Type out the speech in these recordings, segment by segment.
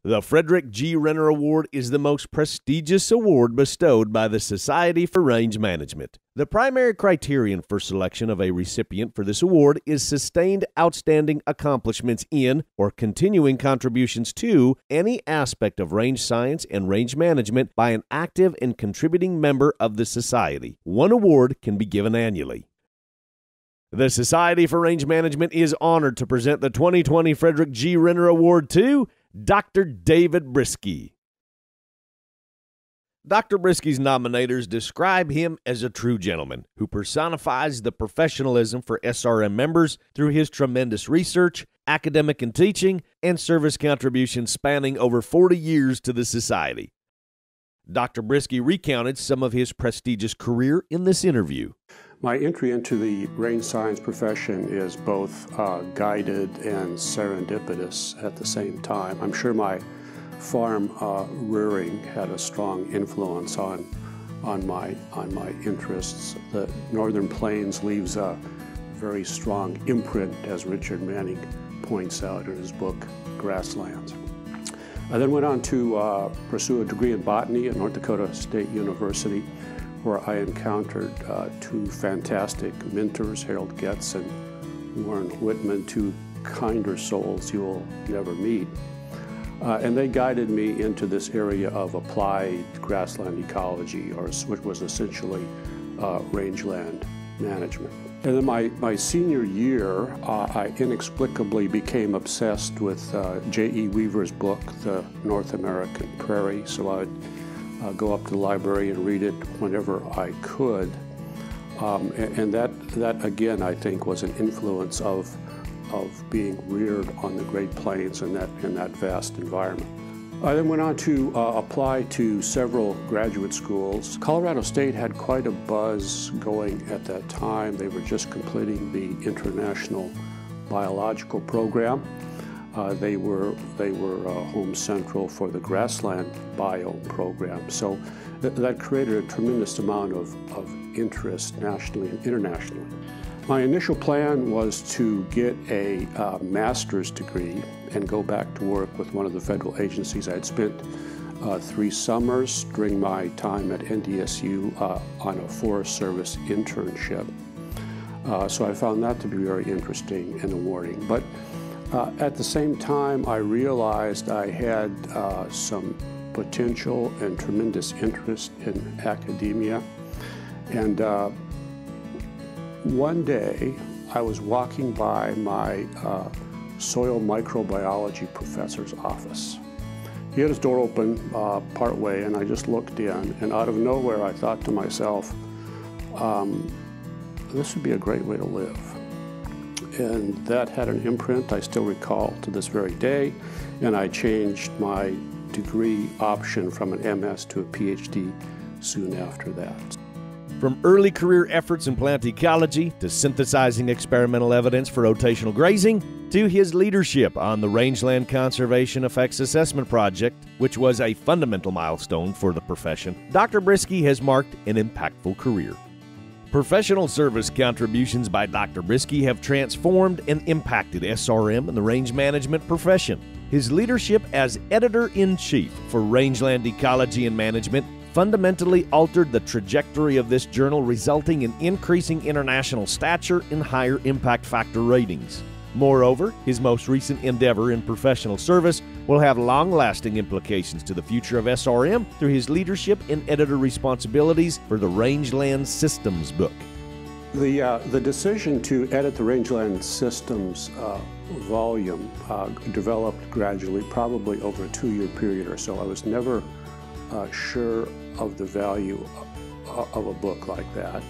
The Frederic G. Renner Award is the most prestigious award bestowed by the Society for Range Management. The primary criterion for selection of a recipient for this award is sustained outstanding accomplishments in or continuing contributions to any aspect of range science and range management by an active and contributing member of the Society. One award can be given annually. The Society for Range Management is honored to present the 2020 Frederic G. Renner Award to Dr. David Briske. Dr. Briske's nominators describe him as a true gentleman who personifies the professionalism for SRM members through his tremendous research, academic and teaching, and service contributions spanning over 40 years to the Society. Dr. Briske recounted some of his prestigious career in this interview. My entry into the range science profession is both guided and serendipitous at the same time. I'm sure my farm rearing had a strong influence on my interests. The Northern Plains leaves a very strong imprint, as Richard Manning points out in his book, Grasslands. I then went on to pursue a degree in botany at North Dakota State University, where I encountered two fantastic mentors, Harold Getz and Warren Whitman, two kinder souls you will never meet. And they guided me into this area of applied grassland ecology, or which was essentially rangeland management. And then my senior year, I inexplicably became obsessed with J.E. Weaver's book, The North American Prairie, so I would go up to the library and read it whenever I could. And that again, I think, was an influence of being reared on the Great Plains in that vast environment. I then went on to apply to several graduate schools. Colorado State had quite a buzz going at that time. They were just completing the International Biological Program. They were home central for the Grassland Bio program. So that created a tremendous amount of interest nationally and internationally. My initial plan was to get a master's degree and go back to work with one of the federal agencies. I had spent 3 summers during my time at NDSU on a Forest Service internship. So I found that to be very interesting and rewarding. But at the same time, I realized I had some potential and tremendous interest in academia. And one day, I was walking by my soil microbiology professor's office. He had his door open part way, and I just looked in, and out of nowhere, I thought to myself, this would be a great way to live. And that had an imprint I still recall to this very day, and I changed my degree option from an MS to a PhD soon after that. From early career efforts in plant ecology to synthesizing experimental evidence for rotational grazing to his leadership on the Rangeland Conservation Effects Assessment Project, which was a fundamental milestone for the profession, Dr. Briske has marked an impactful career. Professional service contributions by Dr. Briske have transformed and impacted SRM and the range management profession. His leadership as editor-in-chief for Rangeland Ecology and Management fundamentally altered the trajectory of this journal, resulting in increasing international stature and higher impact factor ratings. Moreover, his most recent endeavor in professional service will have long-lasting implications to the future of SRM through his leadership and editor responsibilities for the Rangeland Systems book. The decision to edit the Rangeland Systems volume developed gradually, probably over a 2-year period or so. I was never sure of the value of a book like that.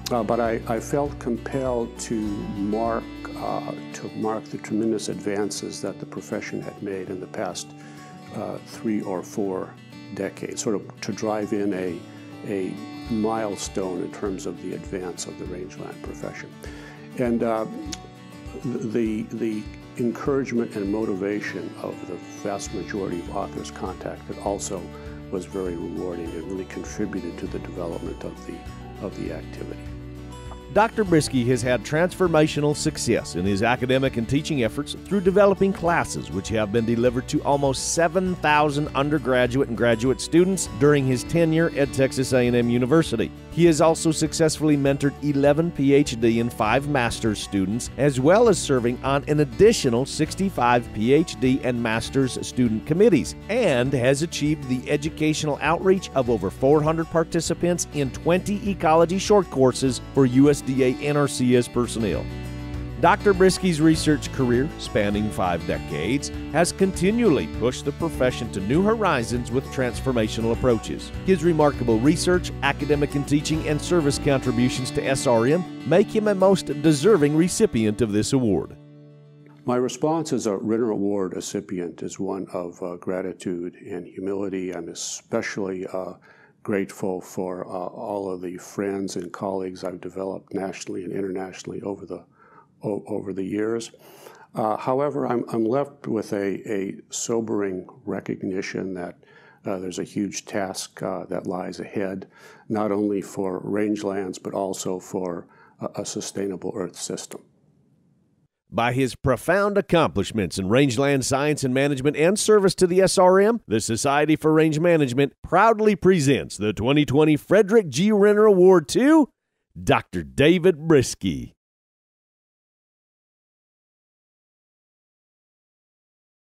But I felt compelled to mark the tremendous advances that the profession had made in the past 3 or 4 decades, sort of to drive in a milestone in terms of the advance of the rangeland profession. And the encouragement and motivation of the vast majority of authors contacted also was very rewarding and really contributed to the development of the activity. Dr. Briske has had transformational success in his academic and teaching efforts through developing classes which have been delivered to almost 7,000 undergraduate and graduate students during his tenure at Texas A&M University. He has also successfully mentored 11 PhD and 5 master's students, as well as serving on an additional 65 PhD and master's student committees, and has achieved the educational outreach of over 400 participants in 20 ecology short courses for USDA NRCS personnel. Dr. Briske's research career, spanning 5 decades, has continually pushed the profession to new horizons with transformational approaches. His remarkable research, academic and teaching, and service contributions to SRM make him a most deserving recipient of this award. My response as a Renner Award recipient is one of gratitude and humility. I'm especially grateful for all of the friends and colleagues I've developed nationally and internationally over the years. However, I'm left with a sobering recognition that there's a huge task that lies ahead, not only for rangelands, but also for a sustainable Earth system. By his profound accomplishments in rangeland science and management and service to the SRM, the Society for Range Management proudly presents the 2020 Frederic G. Renner Award to Dr. David Briske.